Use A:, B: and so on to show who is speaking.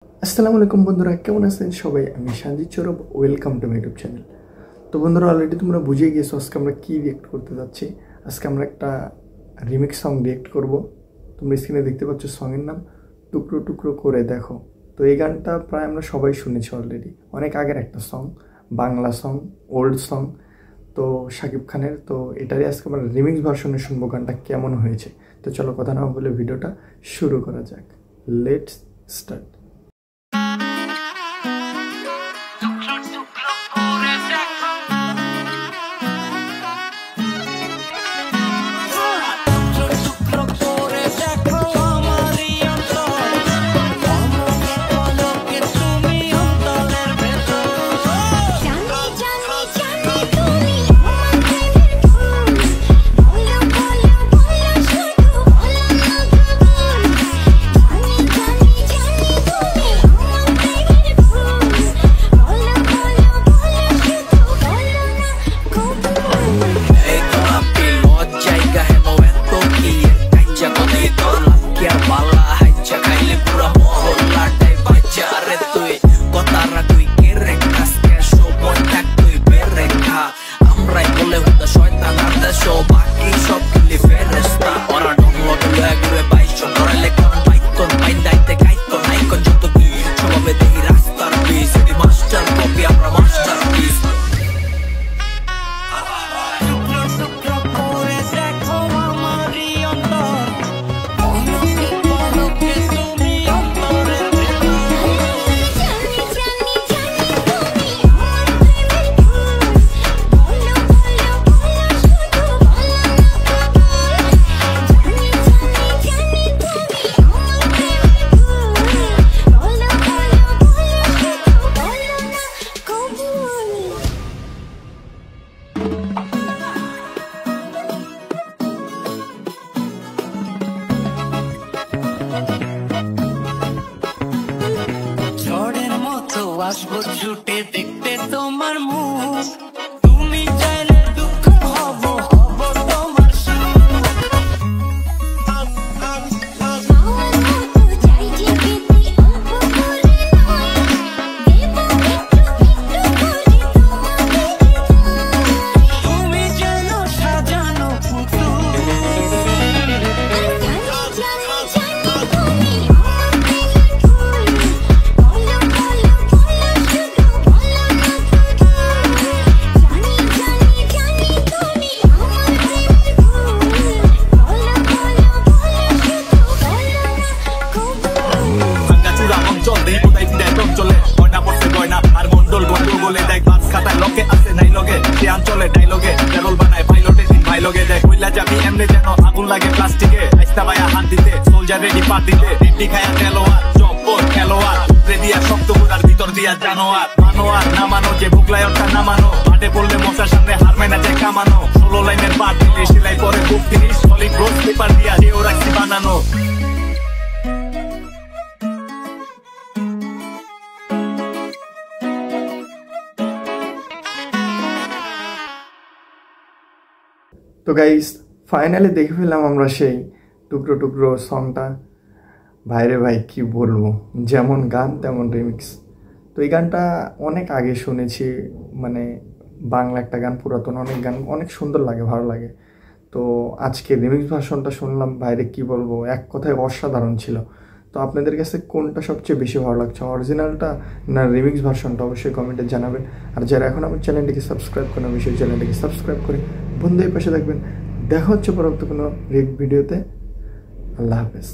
A: আসসালামু আলাইকুম বন্ধুরা, কেমন আছেন সবাই? আমি Sanjit Sourav, welcome to my YouTube channel. তো বন্ধুরা, অলরেডি তোমরা বুঝে গিয়েছো আজকে আমরা কী রিয়েক্ট করতে যাচ্ছি। আজকে আমরা একটা রিমিক্স সং রিয়েক্ট করব। তোমরা স্ক্রিনে দেখতে পাচ্ছ সঙের নাম টুকরো টুকরো করে দেখো। তো এই গানটা প্রায় আমরা সবাই শুনেছি অলরেডি, অনেক আগের একটা song, Bangla song, old song. তো শাকিব খানের। তো এটারই আজকে আমরা রিমিক্স ভার্সনে শুনবো গানটা কেমন হয়েছে। তো চলো কথা না বলে ভিডিওটা শুরু করা যাক। Let's start.
B: ঝড়ের মতো আসবো ছুটে দেখতে তোমার মুখ, তুমি চাইলে দুঃখ হব হব তোমার সুখ। তুমি যেন সাজানো পুতুল, আগুন লাগে প্লাস্টিকে, আইস্তা ভাইয়া হাত দিতে, সোলজার রেডি পাত দিতে, রেডি খায়া তেলোয়ার, জব্বর খেলোয়াড়, উপরে দিয়া শক্ত গুড়ার ভিতর দিয়া জানোয়ার, মানোয়ার না মানো যে ভুকলায়টা না মানো, মাঠে পড়লে মশার সামনে হার মেনা যায় কামানো, 16 লাইনের পাট দিলে সেলাই পরে বুক 30, সলিড রোজ পেপার দিয়া যেও রাখছি বানানো।
A: তো গাইস, ফাইনালি দেখে ফেললাম আমরা সেই টুকরো টুকরো সংটা। ভাইরে ভাই কি বলবো, যেমন গান তেমন রিমিক্স। তো এই গানটা অনেক আগে শুনেছি, মানে বাংলা একটা গান, পুরাতন অনেক গান, অনেক সুন্দর লাগে, ভালো লাগে। তো আজকে রিমিক্স ভার্সনটা শুনলাম, ভাইরে কি বলবো, এক কথায় অসাধারণ ছিল। তো আপনাদের কাছে কোনটা সবচেয়ে বেশি ভালো লাগছে, অরিজিনালটা না রিমিক্স ভার্সনটা? অবশ্যই কমেন্টে জানাবেন। আর যারা এখন আমার চ্যানেলটিকে সাবস্ক্রাইব করেন, অবশ্যই চ্যানেলটিকে সাবস্ক্রাইব করে বন্ধুদের পাশে থাকবেন। দেখা হচ্ছে পরবর্তী কোনো রিয়েক্ট ভিডিওতে। আল্লাহ হাফেজ।